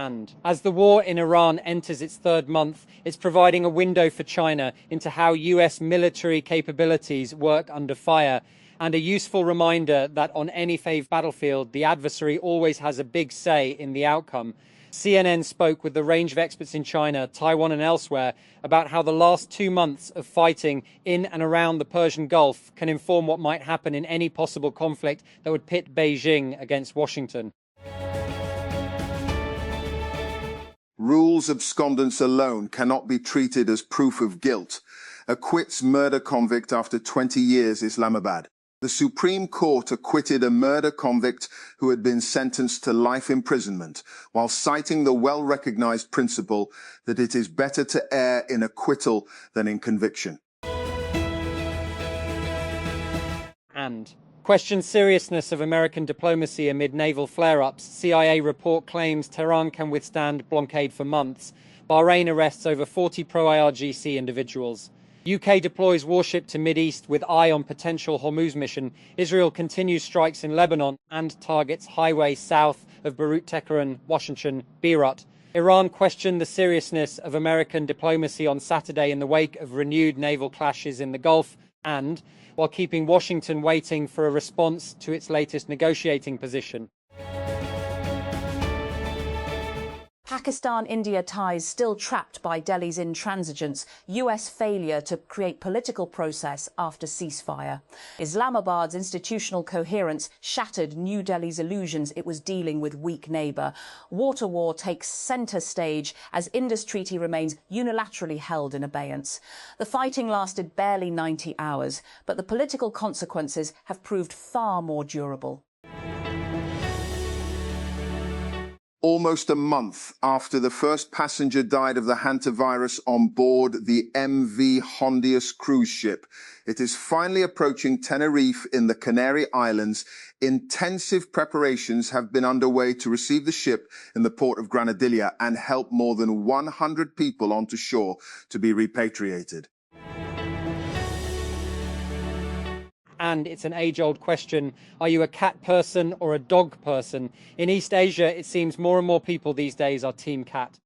And as the war in Iran enters its third month, it's providing a window for China into how US military capabilities work under fire, and a useful reminder that on any battlefield, the adversary always has a big say in the outcome. CNN spoke with a range of experts in China, Taiwan and elsewhere about how the last 2 months of fighting in and around the Persian Gulf can inform what might happen in any possible conflict that would pit Beijing against Washington. Rules abscondence alone cannot be treated as proof of guilt. Acquits murder convict after 20 years, Islamabad. The Supreme Court acquitted a murder convict who had been sentenced to life imprisonment, while citing the well-recognized principle that it is better to err in acquittal than in conviction. And questions seriousness of American diplomacy amid naval flare-ups. CIA report claims Tehran can withstand blockade for months. Bahrain arrests over 40 pro-IRGC individuals. UK deploys warship to Mideast with eye on potential Hormuz mission. Israel continues strikes in Lebanon and targets highway south of Beirut, Tehran, Washington, Beirut. Iran questioned the seriousness of American diplomacy on Saturday in the wake of renewed naval clashes in the Gulf, and while keeping Washington waiting for a response to its latest negotiating position. Pakistan-India ties still trapped by Delhi's intransigence, US failure to create political process after ceasefire. Islamabad's institutional coherence shattered New Delhi's illusions it was dealing with weak neighbour. Water war takes centre stage as Indus Treaty remains unilaterally held in abeyance. The fighting lasted barely 90 hours, but the political consequences have proved far more durable. Almost a month after the first passenger died of the hantavirus on board the MV Hondius cruise ship, it is finally approaching Tenerife in the Canary Islands. Intensive preparations have been underway to receive the ship in the port of Granadilla and help more than 100 people onto shore to be repatriated. And it's an age-old question, are you a cat person or a dog person? In East Asia, it seems more and more people these days are team cat.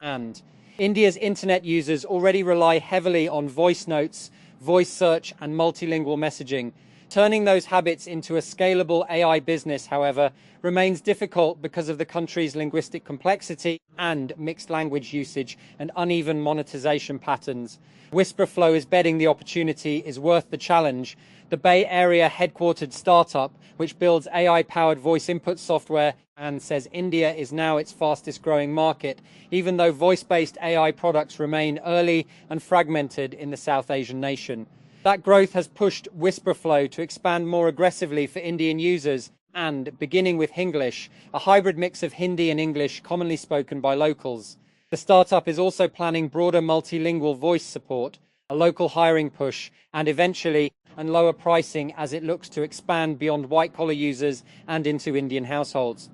And India's internet users already rely heavily on voice notes, voice search and multilingual messaging. Turning those habits into a scalable AI business, however, remains difficult because of the country's linguistic complexity and mixed language usage and uneven monetization patterns. Whisperflow is betting the opportunity is worth the challenge. The Bay Area headquartered startup, which builds AI-powered voice input software and says India is now its fastest growing market, even though voice-based AI products remain early and fragmented in the South Asian nation. That growth has pushed Whisperflow to expand more aggressively for Indian users and, beginning with Hinglish, a hybrid mix of Hindi and English commonly spoken by locals. The startup is also planning broader multilingual voice support, a local hiring push, and eventually lower pricing as it looks to expand beyond white-collar users and into Indian households.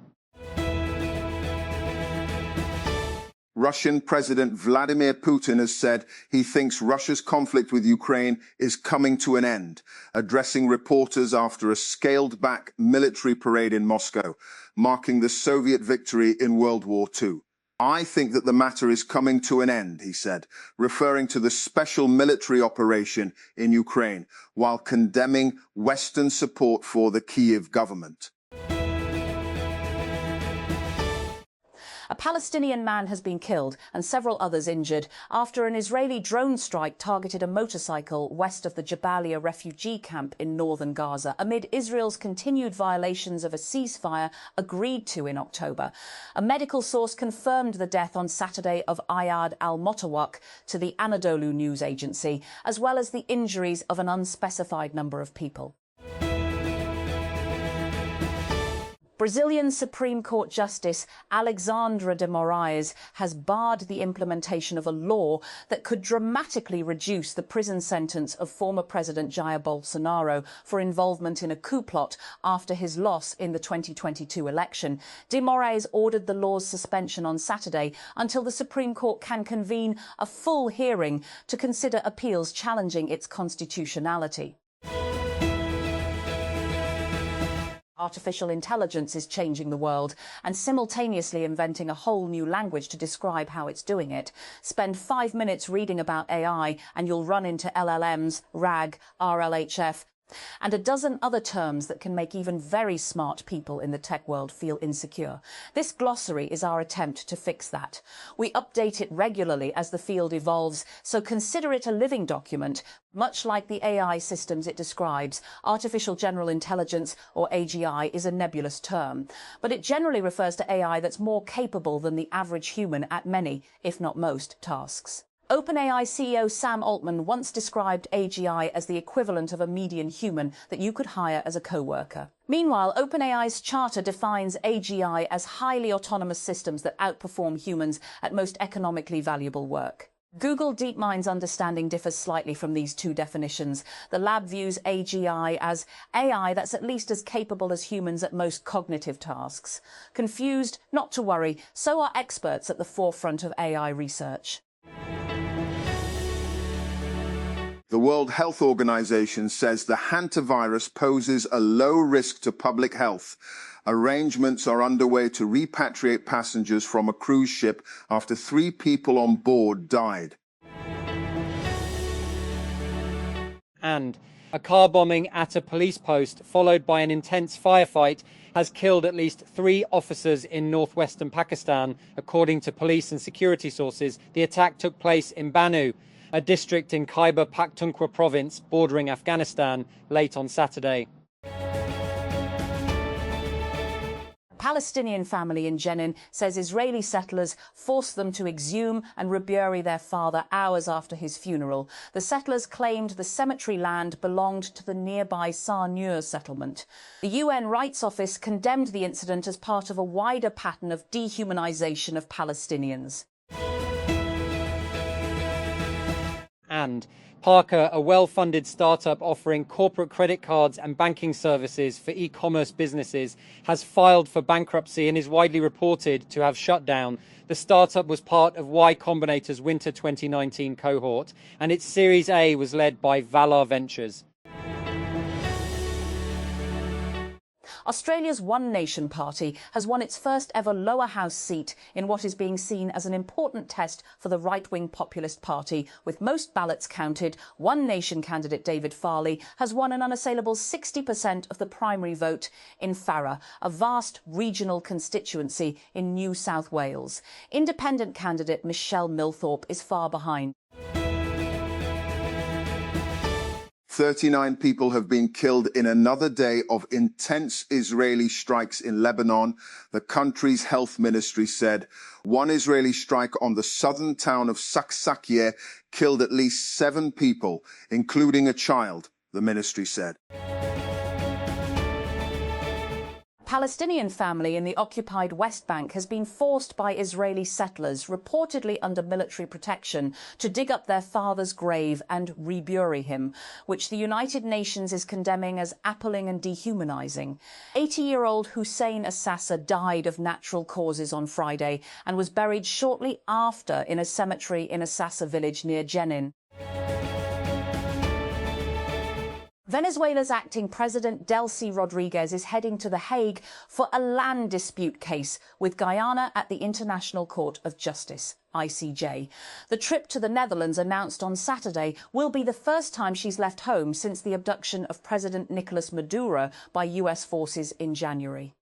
Russian President Vladimir Putin has said he thinks Russia's conflict with Ukraine is coming to an end, addressing reporters after a scaled-back military parade in Moscow, marking the Soviet victory in World War II. I think that the matter is coming to an end, he said, referring to the special military operation in Ukraine, while condemning Western support for the Kyiv government. A Palestinian man has been killed and several others injured after an Israeli drone strike targeted a motorcycle west of the Jabalia refugee camp in northern Gaza, amid Israel's continued violations of a ceasefire agreed to in October. A medical source confirmed the death on Saturday of Ayad al-Motawak to the Anadolu news agency, as well as the injuries of an unspecified number of people. Brazilian Supreme Court Justice Alexandra de Moraes has barred the implementation of a law that could dramatically reduce the prison sentence of former President Jair Bolsonaro for involvement in a coup plot after his loss in the 2022 election. De Moraes ordered the law's suspension on Saturday until the Supreme Court can convene a full hearing to consider appeals challenging its constitutionality. Artificial intelligence is changing the world and simultaneously inventing a whole new language to describe how it's doing it. Spend 5 minutes reading about AI and you'll run into LLMs, RAG, RLHF, and a dozen other terms that can make even very smart people in the tech world feel insecure. This glossary is our attempt to fix that. We update it regularly as the field evolves, so consider it a living document. Much like the AI systems it describes, artificial general intelligence, or AGI, is a nebulous term, but it generally refers to AI that's more capable than the average human at many, if not most, tasks. OpenAI CEO Sam Altman once described AGI as the equivalent of a median human that you could hire as a co-worker. Meanwhile, OpenAI's charter defines AGI as highly autonomous systems that outperform humans at most economically valuable work. Google DeepMind's understanding differs slightly from these two definitions. The lab views AGI as AI that's at least as capable as humans at most cognitive tasks. Confused? Not to worry, so are experts at the forefront of AI research. The World Health Organization says the hantavirus poses a low risk to public health. Arrangements are underway to repatriate passengers from a cruise ship after 3 people on board died. And a car bombing at a police post, followed by an intense firefight, has killed at least 3 officers in northwestern Pakistan, according to police and security sources. The attack took place in Banu, a district in Khyber Pakhtunkhwa province bordering Afghanistan, late on Saturday. A Palestinian family in Jenin says Israeli settlers forced them to exhume and rebury their father hours after his funeral. The settlers claimed the cemetery land belonged to the nearby Sarnur settlement. The UN Rights Office condemned the incident as part of a wider pattern of dehumanization of Palestinians. And Parker, a well-funded startup offering corporate credit cards and banking services for e-commerce businesses, has filed for bankruptcy and is widely reported to have shut down. The startup was part of Y Combinator's Winter 2019 cohort, and its Series A was led by Valar Ventures. Australia's One Nation Party has won its first ever lower house seat in what is being seen as an important test for the right-wing populist party. With most ballots counted, One Nation candidate David Farley has won an unassailable 60% of the primary vote in Farrer, a vast regional constituency in New South Wales. Independent candidate Michelle Milthorpe is far behind. 39 people have been killed in another day of intense Israeli strikes in Lebanon. The country's health ministry said one Israeli strike on the southern town of Saksakieh killed at least 7 people, including a child, the ministry said. Palestinian family in the occupied West Bank has been forced by Israeli settlers, reportedly under military protection, to dig up their father's grave and rebury him, which the United Nations is condemning as appalling and dehumanizing. 80-year-old Hussein Assassa died of natural causes on Friday and was buried shortly after in a cemetery in Assassa village near Jenin. Venezuela's acting president Delcy Rodriguez is heading to The Hague for a land dispute case with Guyana at the International Court of Justice, ICJ. The trip to the Netherlands, announced on Saturday, will be the first time she's left home since the abduction of President Nicolas Maduro by US forces in January.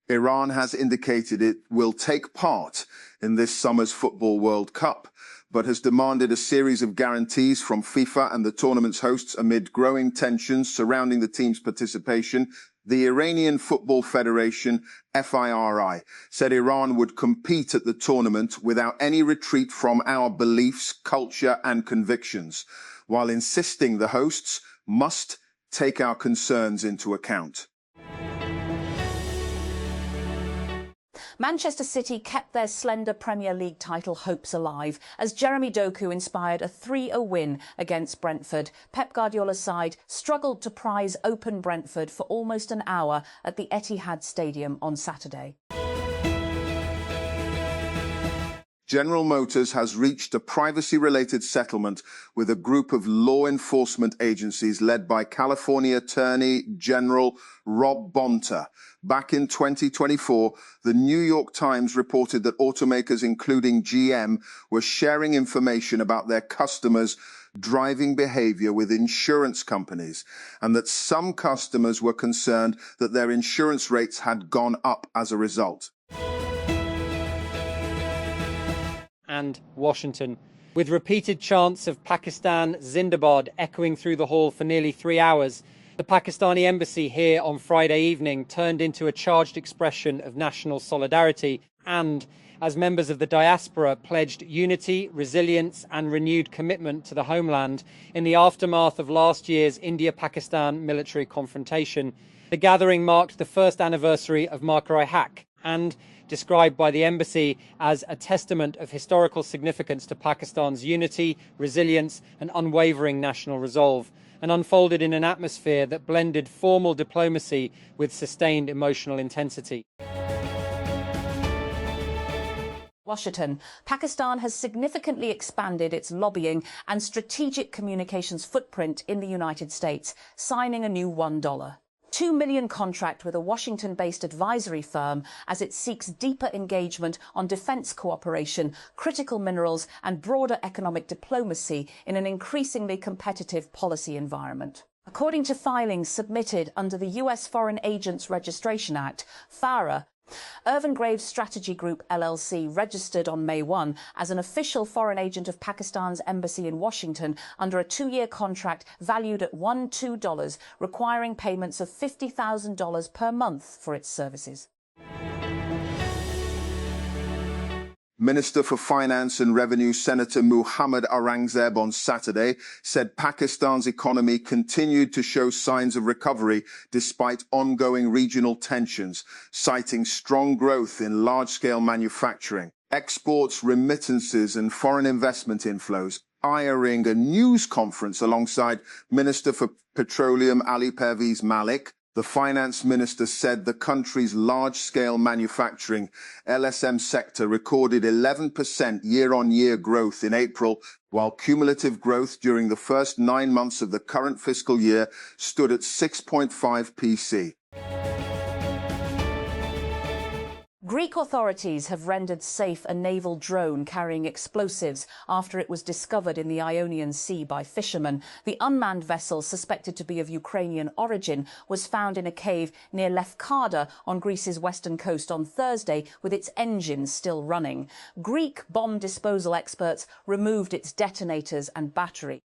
Iran has indicated it will take part in this summer's Football World Cup, but has demanded a series of guarantees from FIFA and the tournament's hosts amid growing tensions surrounding the team's participation. The Iranian Football Federation, FIRI, said Iran would compete at the tournament without any retreat from our beliefs, culture and convictions, while insisting the hosts must take our concerns into account. Manchester City kept their slender Premier League title hopes alive as Jeremy Doku inspired a 3-0 win against Brentford. Pep Guardiola's side struggled to prize open Brentford for almost an hour at the Etihad Stadium on Saturday. General Motors has reached a privacy-related settlement with a group of law enforcement agencies led by California Attorney General Rob Bonta. Back in 2024, the New York Times reported that automakers, including GM, were sharing information about their customers' driving behavior with insurance companies, and that some customers were concerned that their insurance rates had gone up as a result. And Washington, with repeated chants of Pakistan Zindabad echoing through the hall for nearly 3 hours, the Pakistani embassy here on Friday evening turned into a charged expression of national solidarity and, as members of the diaspora, pledged unity, resilience and renewed commitment to the homeland in the aftermath of last year's India-Pakistan military confrontation. The gathering marked the first anniversary of Mark-i-Haq and, described by the embassy as a testament of historical significance to Pakistan's unity, resilience and unwavering national resolve, and unfolded in an atmosphere that blended formal diplomacy with sustained emotional intensity. Washington. Pakistan has significantly expanded its lobbying and strategic communications footprint in the United States, signing a new $1 $2 million contract with a Washington-based advisory firm as it seeks deeper engagement on defence cooperation, critical minerals and broader economic diplomacy in an increasingly competitive policy environment. According to filings submitted under the US Foreign Agents Registration Act, FARA, Irvin Graves Strategy Group LLC registered on May 1 as an official foreign agent of Pakistan's embassy in Washington under a 2-year contract valued at $12, requiring payments of $50,000 per month for its services. Minister for Finance and Revenue Senator Muhammad Aurangzeb on Saturday said Pakistan's economy continued to show signs of recovery despite ongoing regional tensions, citing strong growth in large-scale manufacturing, exports, remittances and foreign investment inflows. Airing a news conference alongside Minister for Petroleum Ali Pervez Malik, the finance minister said the country's large-scale manufacturing LSM sector recorded 11% year-on-year growth in April, while cumulative growth during the first 9 months of the current fiscal year stood at 6.5%. Greek authorities have rendered safe a naval drone carrying explosives after it was discovered in the Ionian Sea by fishermen. The unmanned vessel, suspected to be of Ukrainian origin, was found in a cave near Lefkada on Greece's western coast on Thursday with its engines still running. Greek bomb disposal experts removed its detonators and battery.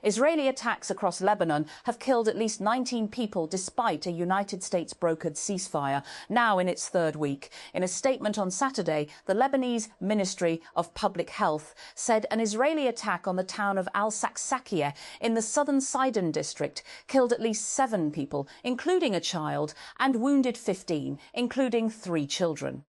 Israeli attacks across Lebanon have killed at least 19 people despite a United States-brokered ceasefire, now in its 3rd week. In a statement on Saturday, the Lebanese Ministry of Public Health said an Israeli attack on the town of Al-Saksakiyeh in the southern Sidon district killed at least 7 people, including a child, and wounded 15, including 3 children.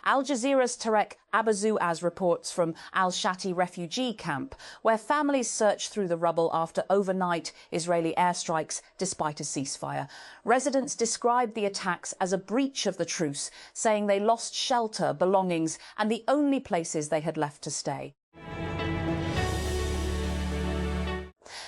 Al Jazeera's Tarek Abazuaz reports from Al-Shati refugee camp, where families search through the rubble after overnight Israeli airstrikes despite a ceasefire. Residents described the attacks as a breach of the truce, saying they lost shelter, belongings and the only places they had left to stay.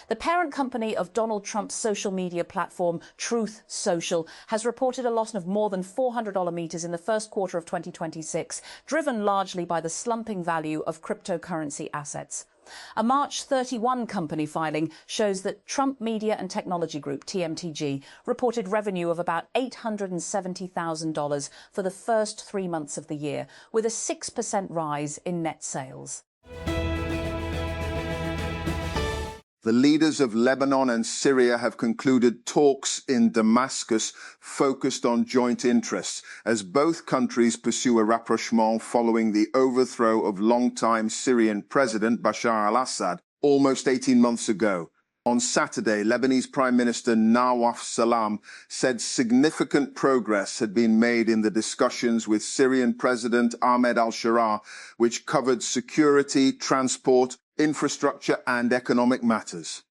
The parent company of Donald Trump's social media platform, Truth Social, has reported a loss of more than $400 meters in the first quarter of 2026, driven largely by the slumping value of cryptocurrency assets. A March 31 company filing shows that Trump Media and Technology Group, TMTG, reported revenue of about $870,000 for the first 3 months of the year, with a 6% rise in net sales. The leaders of Lebanon and Syria have concluded talks in Damascus focused on joint interests, as both countries pursue a rapprochement following the overthrow of longtime Syrian President Bashar al-Assad almost 18 months ago. On Saturday, Lebanese Prime Minister Nawaf Salam said significant progress had been made in the discussions with Syrian President Ahmed al-Sharaa, which covered security, transport, infrastructure and economic matters.